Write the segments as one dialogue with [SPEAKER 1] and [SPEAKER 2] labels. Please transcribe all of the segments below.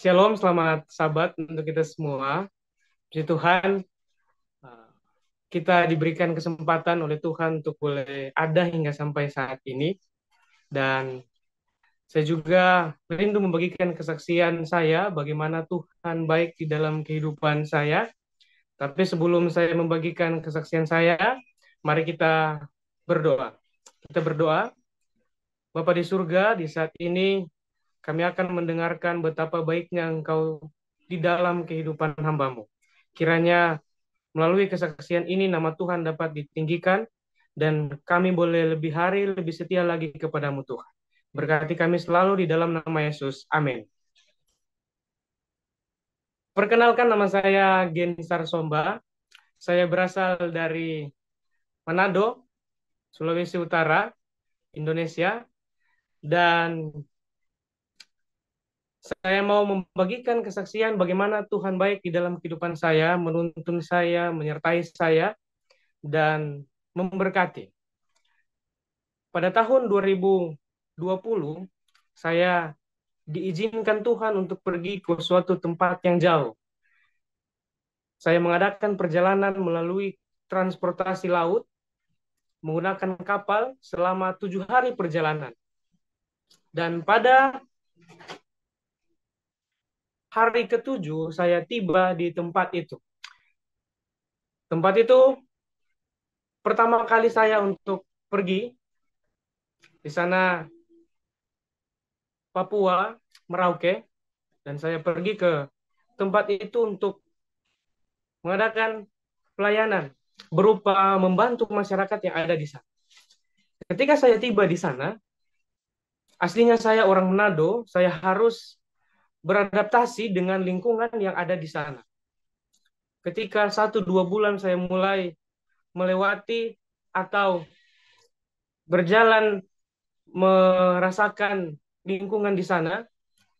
[SPEAKER 1] Shalom, selamat sahabat untuk kita semua. Puji Tuhan, uh, kita diberikan kesempatan oleh Tuhan untuk boleh ada hingga sampai saat ini. Dan saya juga rindu membagikan kesaksian saya, bagaimana Tuhan baik di dalam kehidupan saya. Tapi sebelum saya membagikan kesaksian saya, mari kita berdoa. Kita berdoa, Bapa di surga, di saat ini kami akan mendengarkan betapa baiknya Engkau di dalam kehidupan hamba-Mu. Kiranya melalui kesaksian ini nama Tuhan dapat ditinggikan dan kami boleh lebih hari lebih setia lagi kepadamu Tuhan. Berkati kami selalu di dalam nama Yesus. Amin. Perkenalkan, nama saya Gensar Somba. Saya berasal dari Manado, Sulawesi Utara, Indonesia. Dan saya mau membagikan kesaksian bagaimana Tuhan baik di dalam kehidupan saya, menuntun saya, menyertai saya, dan memberkati. Pada tahun 2020, saya diizinkan Tuhan untuk pergi ke suatu tempat yang jauh. Saya mengadakan perjalanan melalui transportasi laut, menggunakan kapal selama 7 hari perjalanan. Dan pada hari ketujuh, saya tiba di tempat itu. Tempat itu pertama kali saya untuk pergi di sana, Papua, Merauke, dan saya pergi ke tempat itu untuk mengadakan pelayanan berupa membantu masyarakat yang ada di sana. Ketika saya tiba di sana, aslinya saya orang Manado, saya harus beradaptasi dengan lingkungan yang ada di sana. Ketika 1-2 bulan saya mulai melewati atau berjalan merasakan lingkungan di sana,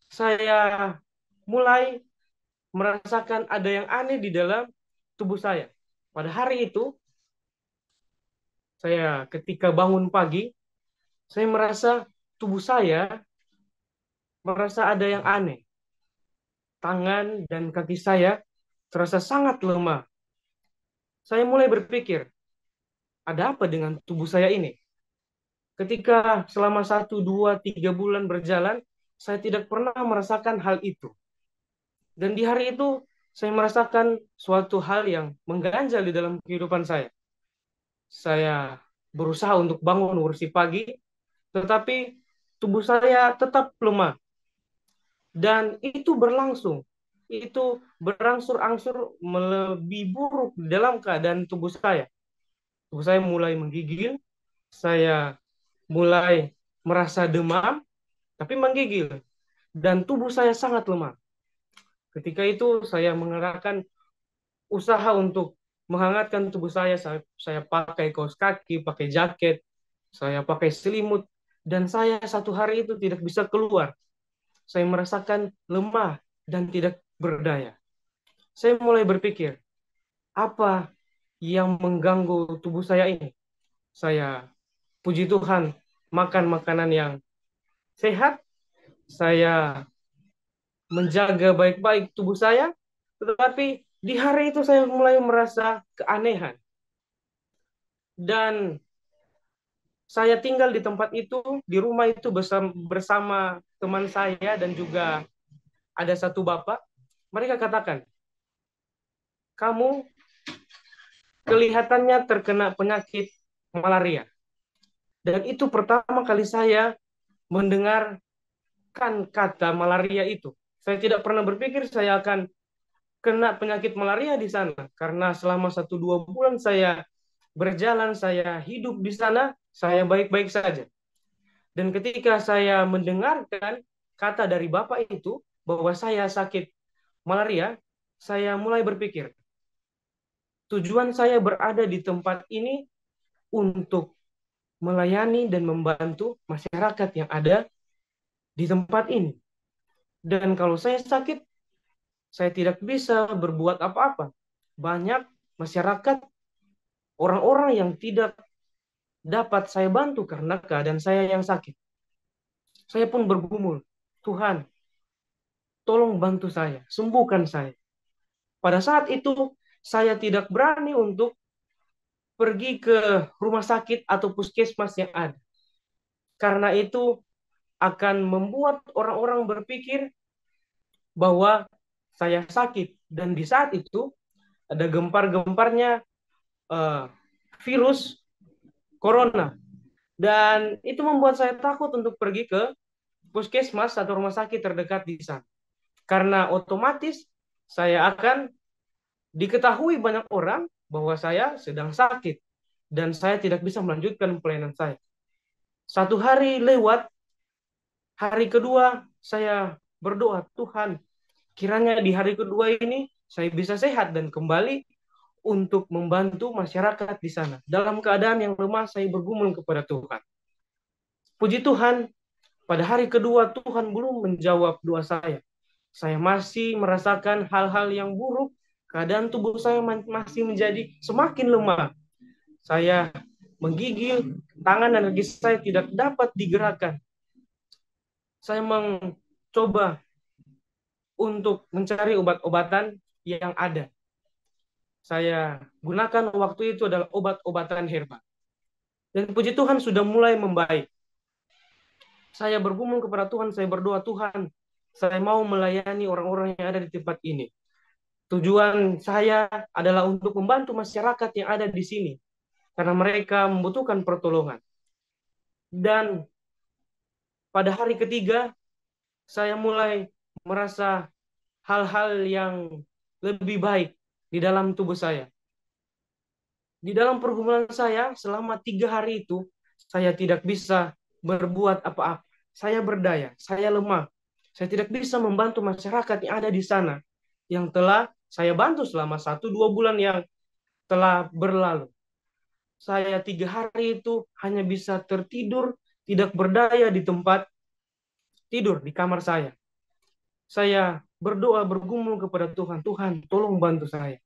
[SPEAKER 1] saya mulai merasakan ada yang aneh di dalam tubuh saya. Pada hari itu, saya ketika bangun pagi, saya merasa tubuh saya merasa ada yang aneh. Tangan dan kaki saya terasa sangat lemah. Saya mulai berpikir, ada apa dengan tubuh saya ini? Ketika selama 1, 2, 3 bulan berjalan, saya tidak pernah merasakan hal itu. Dan di hari itu, saya merasakan suatu hal yang mengganjal di dalam kehidupan saya. Saya berusaha untuk bangun bersih pagi, tetapi tubuh saya tetap lemah. Dan itu berlangsung. Itu berangsur-angsur lebih buruk dalam keadaan tubuh saya. Tubuh saya mulai menggigil, saya mulai merasa demam, tapi menggigil. Dan tubuh saya sangat lemah. Ketika itu saya mengerahkan usaha untuk menghangatkan tubuh saya pakai kaos kaki, pakai jaket, saya pakai selimut, dan saya 1 hari itu tidak bisa keluar. Saya merasakan lemah dan tidak berdaya. Saya mulai berpikir, apa yang mengganggu tubuh saya ini? Saya, puji Tuhan, makan makanan yang sehat, saya menjaga baik-baik tubuh saya, tetapi di hari itu saya mulai merasa keanehan. Dan saya tinggal di tempat itu, di rumah itu bersama teman saya dan juga ada satu bapak. Mereka katakan, kamu kelihatannya terkena penyakit malaria. Dan itu pertama kali saya mendengarkan kata malaria itu. Saya tidak pernah berpikir saya akan kena penyakit malaria di sana. Karena selama 1-2 bulan saya berjalan, saya hidup di sana, saya baik-baik saja. Dan ketika saya mendengarkan kata dari bapak itu, bahwa saya sakit malaria, saya mulai berpikir, tujuan saya berada di tempat ini untuk melayani dan membantu masyarakat yang ada di tempat ini. Dan kalau saya sakit, saya tidak bisa berbuat apa-apa. Banyak masyarakat, orang-orang yang tidak dapat saya bantu karena keadaan saya yang sakit. Saya pun bergumul, Tuhan, tolong bantu saya, sembuhkan saya. Pada saat itu, saya tidak berani untuk pergi ke rumah sakit atau puskesmas yang ada. Karena itu akan membuat orang-orang berpikir bahwa saya sakit. Dan di saat itu, ada gempar-gemparnya eh, virus corona. Dan itu membuat saya takut untuk pergi ke puskesmas atau rumah sakit terdekat di sana. Karena otomatis saya akan diketahui banyak orang bahwa saya sedang sakit dan saya tidak bisa melanjutkan pelayanan saya. Satu hari lewat, hari kedua saya berdoa, Tuhan, kiranya di hari kedua ini saya bisa sehat dan kembali untuk membantu masyarakat di sana. Dalam keadaan yang lemah, saya bergumul kepada Tuhan. Puji Tuhan, pada hari kedua Tuhan belum menjawab doa saya. Saya masih merasakan hal-hal yang buruk, keadaan tubuh saya masih menjadi semakin lemah. Saya menggigil, tangan dan kaki saya tidak dapat digerakkan. Saya mencoba untuk mencari obat-obatan yang ada. Saya gunakan waktu itu adalah obat-obatan herbal. Dan puji Tuhan sudah mulai membaik. Saya bergumul kepada Tuhan, saya berdoa, Tuhan, saya mau melayani orang-orang yang ada di tempat ini. Tujuan saya adalah untuk membantu masyarakat yang ada di sini. Karena mereka membutuhkan pertolongan. Dan pada hari ketiga, saya mulai merasa hal-hal yang lebih baik di dalam tubuh saya. Di dalam pergumulan saya, selama 3 hari itu, saya tidak bisa berbuat apa-apa. Saya berdaya, saya lemah. Saya tidak bisa membantu masyarakat yang ada di sana, yang telah saya bantu selama 1-2 bulan yang telah berlalu. Saya 3 hari itu hanya bisa tertidur, tidak berdaya di tempat tidur, di kamar saya. Saya berdoa, bergumul kepada Tuhan, Tuhan tolong bantu saya.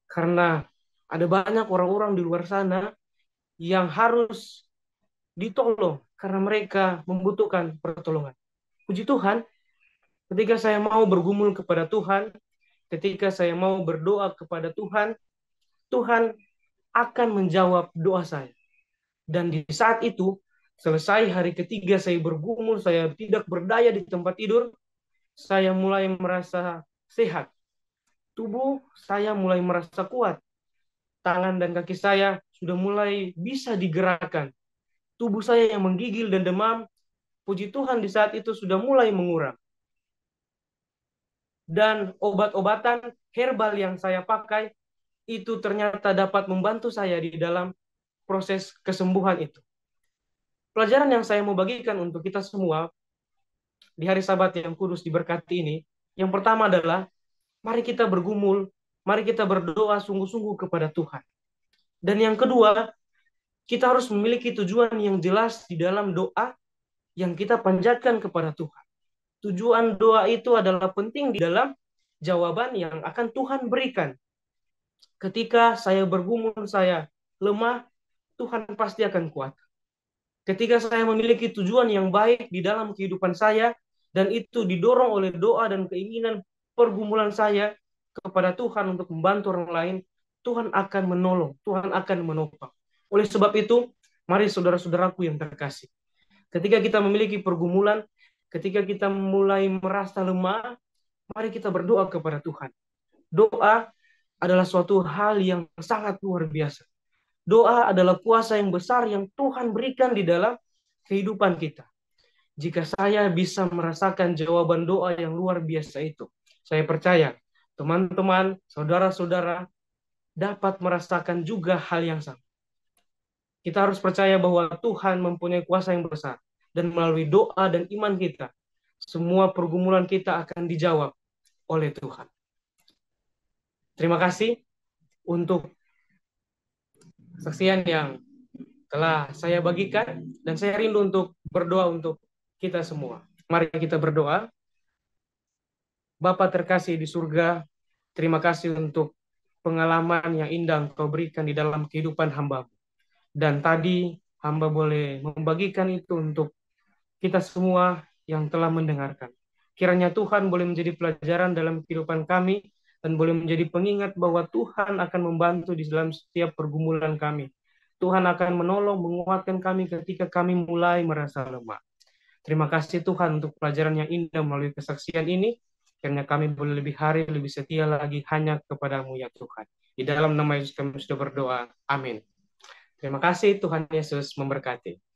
[SPEAKER 1] Karena ada banyak orang-orang di luar sana yang harus ditolong karena mereka membutuhkan pertolongan. Puji Tuhan, ketika saya mau bergumul kepada Tuhan, ketika saya mau berdoa kepada Tuhan, Tuhan akan menjawab doa saya. Dan di saat itu, selesai hari ketiga saya bergumul, saya tidak berdaya di tempat tidur, saya mulai merasa sehat. Tubuh saya mulai merasa kuat. Tangan dan kaki saya sudah mulai bisa digerakkan. Tubuh saya yang menggigil dan demam, puji Tuhan di saat itu sudah mulai mengurang. Dan obat-obatan herbal yang saya pakai itu ternyata dapat membantu saya di dalam proses kesembuhan itu. Pelajaran yang saya mau bagikan untuk kita semua di hari Sabat yang kudus diberkati ini, yang pertama adalah mari kita bergumul, mari kita berdoa sungguh-sungguh kepada Tuhan. Dan yang kedua, kita harus memiliki tujuan yang jelas di dalam doa yang kita panjatkan kepada Tuhan. Tujuan doa itu adalah penting di dalam jawaban yang akan Tuhan berikan. Ketika saya bergumul, saya lemah, Tuhan pasti akan kuat. Ketika saya memiliki tujuan yang baik di dalam kehidupan saya, dan itu didorong oleh doa dan keinginan pergumulan saya kepada Tuhan untuk membantu orang lain, Tuhan akan menolong, Tuhan akan menopang. Oleh sebab itu, mari saudara-saudaraku yang terkasih, ketika kita memiliki pergumulan, ketika kita mulai merasa lemah, mari kita berdoa kepada Tuhan. Doa adalah suatu hal yang sangat luar biasa. Doa adalah kuasa yang besar yang Tuhan berikan di dalam kehidupan kita. Jika saya bisa merasakan jawaban doa yang luar biasa itu, saya percaya teman-teman, saudara-saudara dapat merasakan juga hal yang sama. Kita harus percaya bahwa Tuhan mempunyai kuasa yang besar. Dan melalui doa dan iman kita, semua pergumulan kita akan dijawab oleh Tuhan. Terima kasih untuk saksian yang telah saya bagikan, dan saya rindu untuk berdoa untuk kita semua. Mari kita berdoa. Bapa terkasih di surga, terima kasih untuk pengalaman yang indah Engkau berikan di dalam kehidupan hamba. Dan tadi hamba boleh membagikan itu untuk kita semua yang telah mendengarkan. Kiranya Tuhan boleh menjadi pelajaran dalam kehidupan kami dan boleh menjadi pengingat bahwa Tuhan akan membantu di dalam setiap pergumulan kami. Tuhan akan menolong, menguatkan kami ketika kami mulai merasa lemah. Terima kasih Tuhan untuk pelajaran yang indah melalui kesaksian ini. Kiranya kami boleh lebih hari, lebih setia lagi hanya kepadamu ya Tuhan. Di dalam nama Yesus kami sudah berdoa. Amin. Terima kasih, Tuhan Yesus memberkati.